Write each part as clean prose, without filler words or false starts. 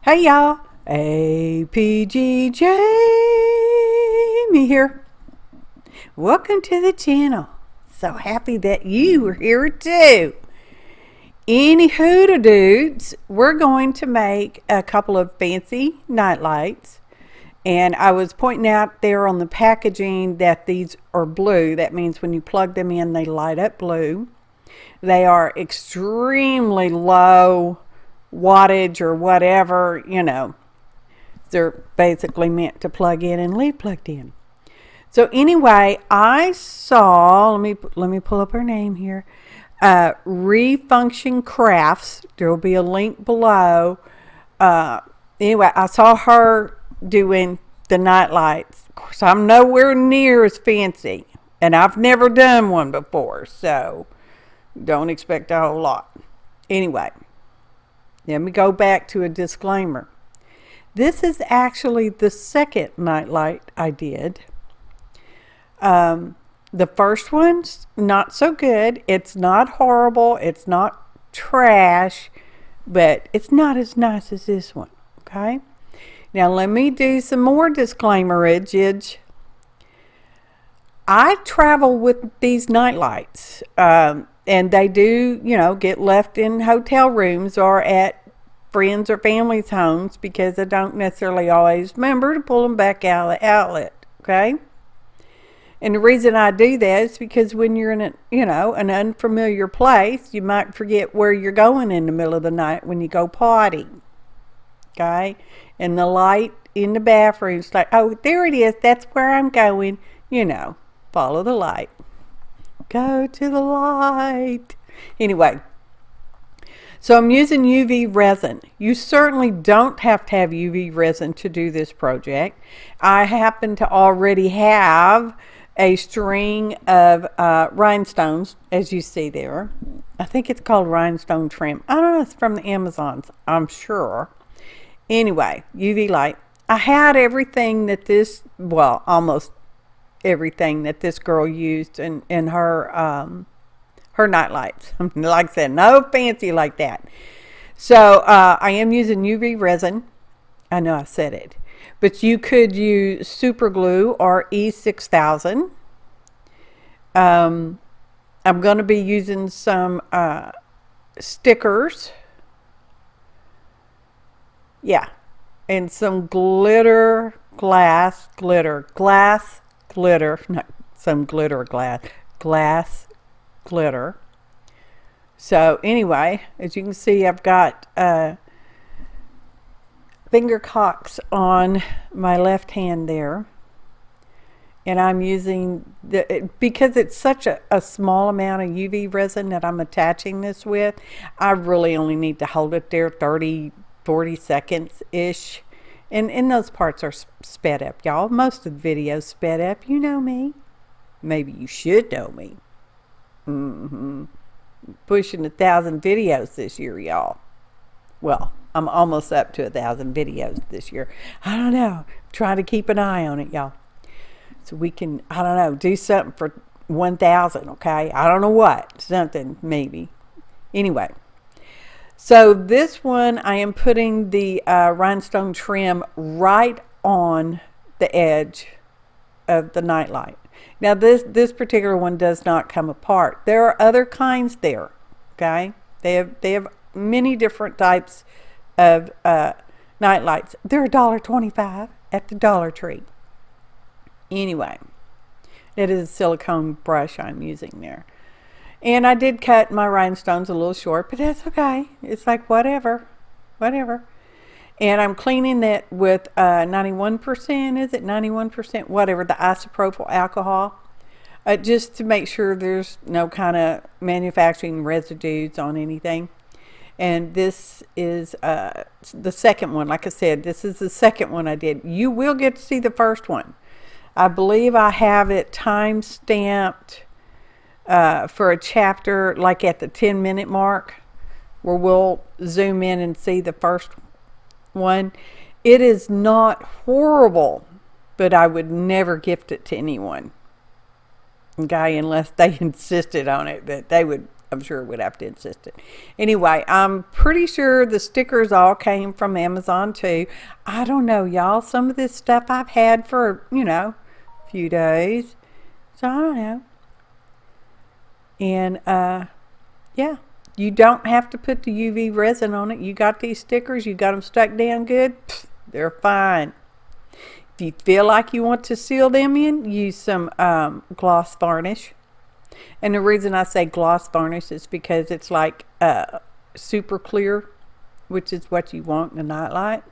Hey y'all, APG Jamie here. Welcome to the channel. So happy that you are here too. Any hooter dudes, we're going to make a couple of fancy night lights. And I was pointing out there on the packaging that these are blue. That means when you plug them in, they light up blue. They are extremely low wattage or whatever, they're basically meant to plug in and leave plugged in. So anyway, I saw, let me pull up her name here, Refunction Crafts. There will be a link below. Anyway, I saw her doing the night lights. Of course, I'm nowhere near as fancy, and I've never done one before, so don't expect a whole lot. Anyway, let me go back to a disclaimer. This is actually the second nightlight I did. The first one's not so good. It's not horrible. It's not trash, but it's not as nice as this one. Okay. Now let me do some more disclaimerage. I travel with these nightlights, and they do, get left in hotel rooms or at friends or family's homes because I don't necessarily always remember to pull them back out of the outlet, okay? And the reason I do that is because when you're in an unfamiliar place, you might forget where you're going in the middle of the night when you go potty, okay? And the light in the bathroom is like, oh, there it is, that's where I'm going, follow the light. Go to the light. Anyway, so I'm using UV resin. You certainly don't have to have UV resin to do this project. I happen to already have a string of rhinestones, as you see there. I think it's called rhinestone trim. I don't know, it's from the Amazons, I'm sure. Anyway, UV light. I had everything that almost everything that this girl used in her night lights. Like I said, no fancy like that. So I am using UV resin. I know I said it, but you could use super glue or E6000. I'm going to be using some stickers. Yeah, and some glitter, glass glitter, not some glitter glass glitter. So anyway, as you can see, I've got finger cocks on my left hand there, and I'm using because it's such a small amount of UV resin that I'm attaching this with. I really only need to hold it there 30-40 seconds ish. And those parts are sped up, y'all. Most of the videos sped up. You know me. Maybe you should know me. Pushing 1,000 videos this year, y'all. Well, I'm almost up to 1,000 videos this year. I don't know. Trying to keep an eye on it, y'all. So we can, I don't know, do something for 1,000, okay? I don't know what. Something, maybe. Anyway. So this one, I am putting the rhinestone trim right on the edge of the nightlight. Now this particular one does not come apart. There are other kinds there, okay? They have many different types of nightlights. They're $1.25 at the Dollar Tree. Anyway, it is a silicone brush I'm using there. And I did cut my rhinestones a little short, but that's okay. It's like whatever. And I'm cleaning that with 91%, is it 91%? Whatever, the isopropyl alcohol. Just to make sure there's no kind of manufacturing residues on anything. And this is the second one. Like I said, this is the second one I did. You will get to see the first one. I believe I have it time stamped for a chapter like at the 10-minute mark, where we'll zoom in and see the first one. It is not horrible, but I would never gift it to anyone, okay, unless they insisted on it, that they would I'm sure we'd have to insist it. Anyway, I'm pretty sure the stickers all came from Amazon too. I don't know, y'all. Some of this stuff I've had for, a few days. So I don't know. And yeah, you don't have to put the UV resin on it. You got these stickers, you got them stuck down good, they're fine. If you feel like you want to seal them in, use some gloss varnish. And the reason I say gloss varnish is because it's like super clear, which is what you want in a nightlight.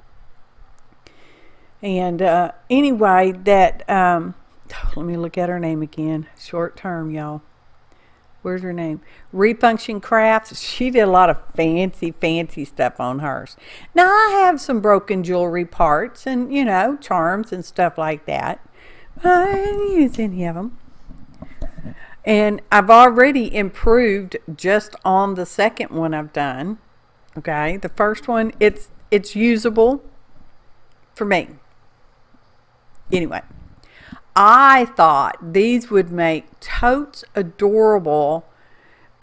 And anyway, that let me look at her name again. Short term, y'all. Where's her name? Refunction Crafts. She did a lot of fancy stuff on hers. Now, I have some broken jewelry parts and, charms and stuff like that. I didn't use any of them. And I've already improved just on the second one I've done. Okay. The first one, it's usable for me. Anyway. I thought these would make totes adorable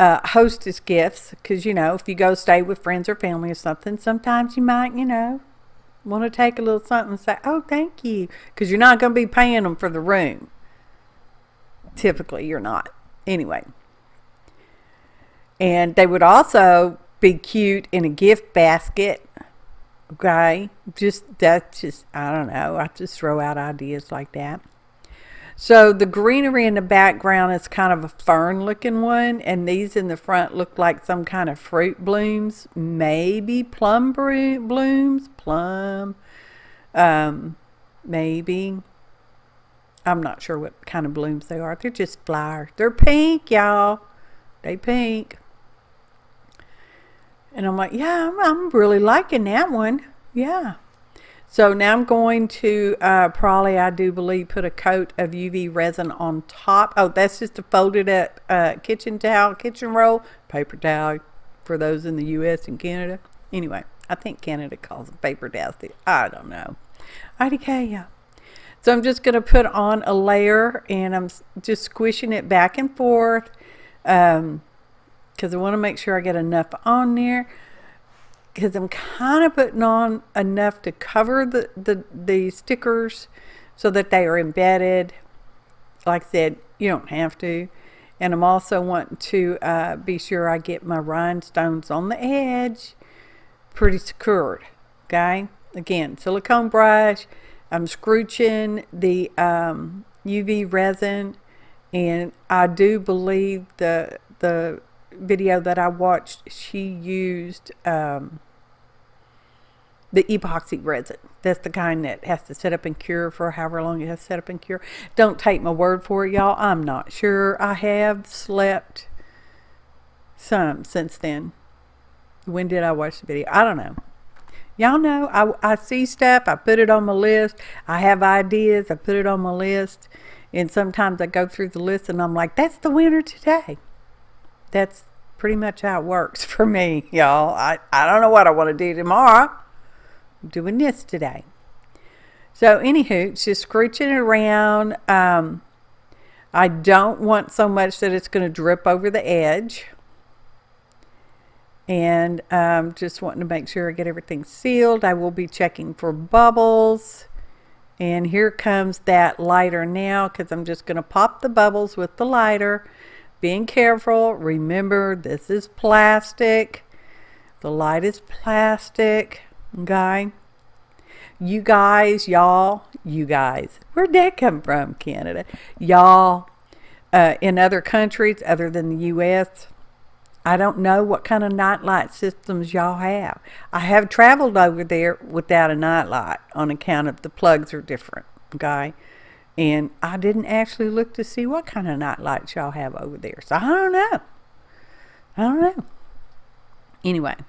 hostess gifts because, if you go stay with friends or family or something, sometimes you might, want to take a little something and say, oh, thank you, because you're not going to be paying them for the room. Typically, you're not. Anyway. And they would also be cute in a gift basket. Okay. I don't know. I just throw out ideas like that. So the greenery in the background is kind of a fern looking one, and these in the front look like some kind of fruit blooms, maybe plum blooms, maybe. I'm not sure what kind of blooms they are. They're just flowers. They're pink, y'all. They pink. And I'm like, yeah, I'm really liking that one. Yeah. So now I'm going to probably, I do believe, put a coat of UV resin on top. Oh, that's just a folded up kitchen roll, paper towel for those in the U.S. and Canada. Anyway, I think Canada calls them paper towels. I don't know. IDK. So I'm just going to put on a layer, and I'm just squishing it back and forth because I want to make sure I get enough on there. Because I'm kind of putting on enough to cover the stickers so that they are embedded. Like I said, you don't have to. And I'm also wanting to be sure I get my rhinestones on the edge pretty secured. Okay? Again, silicone brush. I'm scrooching the UV resin. And I do believe the video that I watched, she used the epoxy resin. That's the kind that has to set up and cure for however long it has to set up and cure. Don't take my word for it, y'all. I'm not sure. I have slept some since then. When did I watch the video? I don't know. Y'all know, I see stuff, I put it on my list. I have ideas, I put it on my list. And sometimes I go through the list and I'm like, that's the winner today. That's pretty much how it works for me, y'all. I don't know what I want to do tomorrow. I'm doing this today. So anywho, just scrooching it around. I don't want so much that it's going to drip over the edge. And just wanting to make sure I get everything sealed. I will be checking for bubbles. And here comes that lighter now, because I'm just going to pop the bubbles with the lighter. Being careful. Remember, this is plastic. The light is plastic. Okay? You guys, where'd that come from, Canada? Y'all, in other countries other than the U.S., I don't know what kind of nightlight systems y'all have. I have traveled over there without a nightlight on account of the plugs are different, okay? And I didn't actually look to see what kind of nightlights y'all have over there. So I don't know. Anyway, a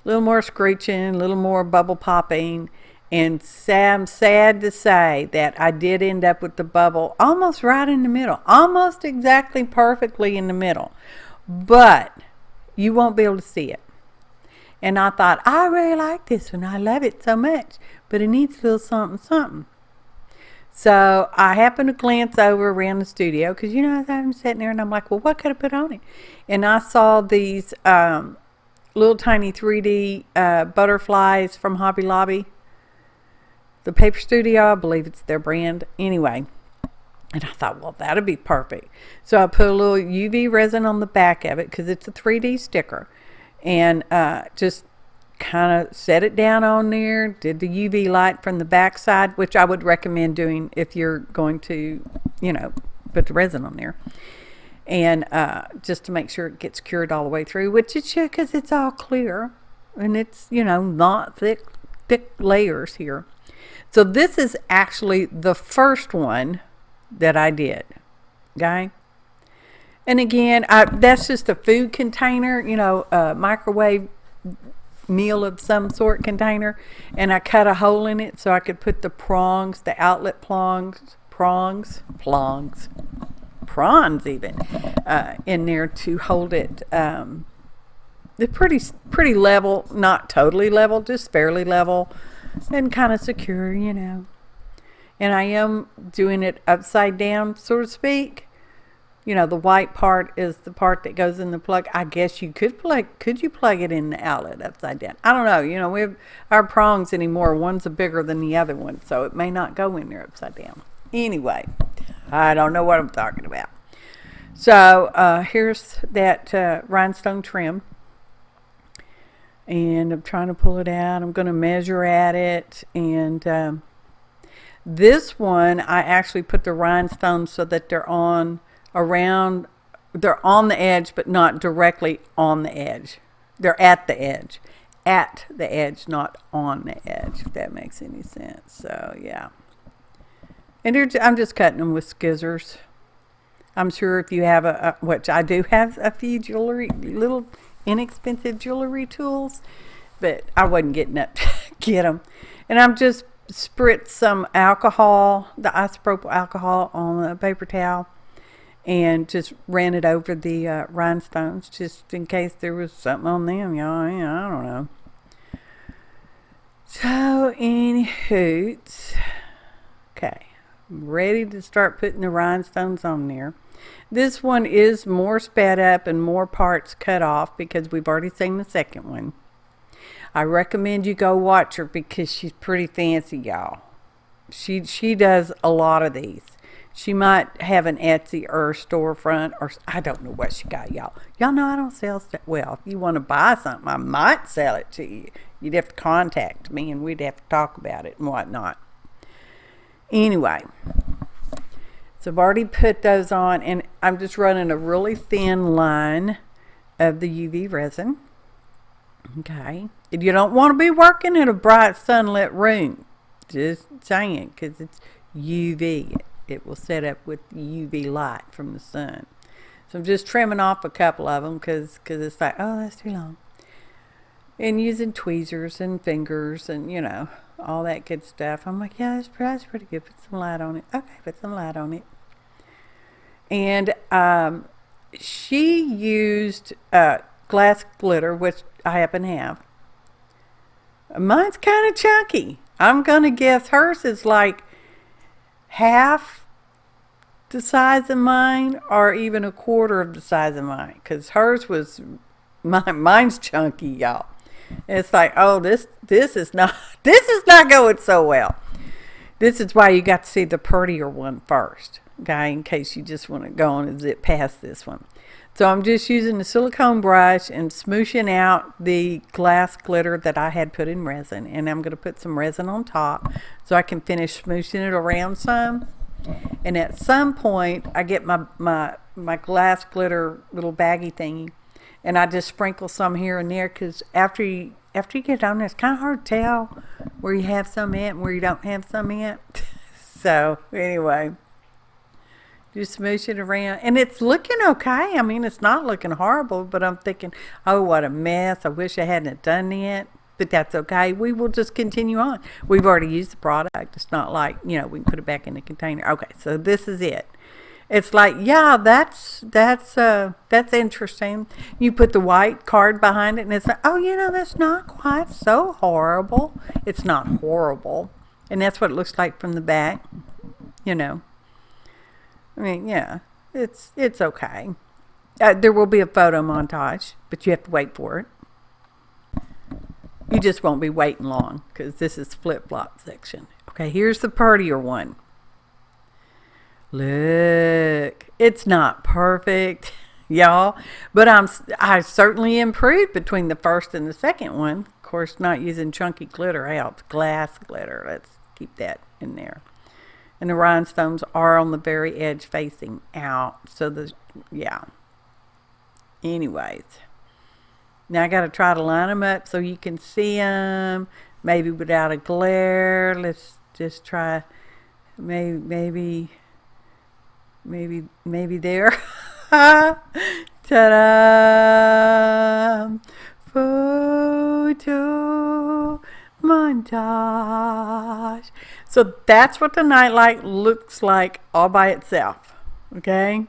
little more screeching, a little more bubble popping. And I'm sad to say that I did end up with the bubble almost right in the middle. Almost exactly perfectly in the middle. But you won't be able to see it. And I thought, I really like this one. I love it so much. But it needs a little something. So I happened to glance over around the studio because, I'm sitting there and I'm like, well, what could I put on it? And I saw these little tiny 3D butterflies from Hobby Lobby. The Paper Studio, I believe it's their brand. Anyway, and I thought, well, that'd be perfect. So I put a little UV resin on the back of it because it's a 3D sticker. And just kind of set it down on there, did the UV light from the back side, which I would recommend doing if you're going to, put the resin on there. And just to make sure it gets cured all the way through, which it should because it's all clear. And it's, not thick layers here. So this is actually the first one that I did. Okay? And again, that's just a food container, a microwave meal of some sort container, and I cut a hole in it so I could put the prongs, the outlet prawns even, in there to hold it. They're pretty level, not totally level, just fairly level, and kind of secure, And I am doing it upside down, so to speak. The white part is the part that goes in the plug. I guess you could you plug it in the outlet upside down? I don't know. We have our prongs anymore. One's bigger than the other one, so it may not go in there upside down. Anyway, I don't know what I'm talking about. So here's that rhinestone trim. And I'm trying to pull it out. I'm going to measure at it. And this one, I actually put the rhinestones so that they're on the edge, but not directly on the edge. They're at the edge. At the edge, not on the edge, if that makes any sense. So, yeah. And I'm just cutting them with scissors. I'm sure if you have which I do have a few little inexpensive jewelry tools, but I wasn't getting up to get them. And I'm just spritz some alcohol, the isopropyl alcohol, on a paper towel, and just ran it over the rhinestones just in case there was something on them, y'all. I don't know. So, anywho, okay, I'm ready to start putting the rhinestones on there. This one is more sped up and more parts cut off because we've already seen the second one. I recommend you go watch her because she's pretty fancy, y'all. She does a lot of these. She might have an Etsy or a storefront, or I don't know what she got, y'all. Y'all know I don't sell stuff. Well, if you want to buy something, I might sell it to you. You'd have to contact me and we'd have to talk about it and whatnot. Anyway, so I've already put those on, and I'm just running a really thin line of the UV resin. Okay. If you don't want to be working in a bright sunlit room, just saying, because it's UV. It will set up with UV light from the sun. So I'm just trimming off a couple of them because it's like, oh, that's too long. And using tweezers and fingers and, all that good stuff. I'm like, yeah, that's pretty good. Put some light on it. Okay, put some light on it. And she used glass glitter, which I happen to have. Mine's kind of chunky. I'm going to guess hers is like half the size of mine or even a quarter of the size of mine, because hers was mine's chunky, y'all. It's like, oh, this is not going so well. This is why you got to see the prettier one first, okay, in case you just want to go on and zip past this one. So I'm just using the silicone brush and smooshing out the glass glitter that I had put in resin. And I'm going to put some resin on top so I can finish smooshing it around some. And at some point, I get my glass glitter little baggy thingy, and I just sprinkle some here and there, because after you get on there, it's kind of hard to tell where you have some at and where you don't have some at. So anyway, just smoosh it around, and it's looking okay. I mean, it's not looking horrible, but I'm thinking, oh, what a mess. I wish I hadn't done that, but that's okay. We will just continue on. We've already used the product. It's not like, we can put it back in the container. Okay, so this is it. It's like, yeah, that's interesting. You put the white card behind it, and it's like, oh, that's not quite so horrible. It's not horrible, and that's what it looks like from the back. you know. I mean, yeah, it's okay. There will be a photo montage, but you have to wait for it. You just won't be waiting long because this is flip-flop section. Okay, here's the prettier one. Look, it's not perfect, y'all, but I certainly improved between the first and the second one. Of course, not using chunky glitter helps. Glass glitter, let's keep that in there. And the rhinestones are on the very edge facing out. So yeah. Anyways. Now I got to try to line them up so you can see them. Maybe without a glare. Let's just try. Maybe there. Ta-da! Photo montage. So that's what the nightlight looks like all by itself. Okay.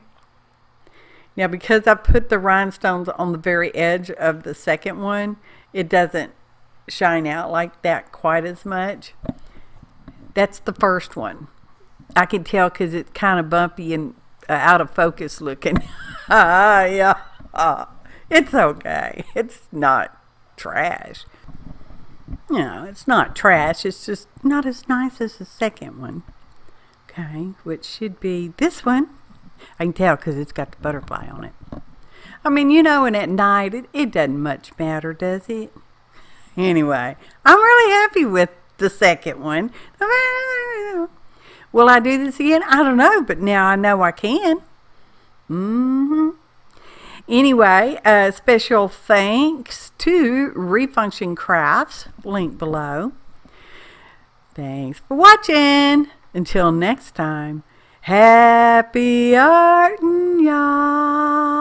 Now because I put the rhinestones on the very edge of the second one, it doesn't shine out like that quite as much. That's the first one. I can tell because it's kind of bumpy and out of focus looking. Yeah. It's okay. It's not trash. No, it's not trash. It's just not as nice as the second one. Okay, which should be this one. I can tell because it's got the butterfly on it. I mean, you know, and at night, it doesn't much matter, does it? Anyway, I'm really happy with the second one. Will I do this again? I don't know, but now I know I can. Anyway, special thanks to Refunction Crafts, link below. Thanks for watching. Until next time, happy artin', y'all.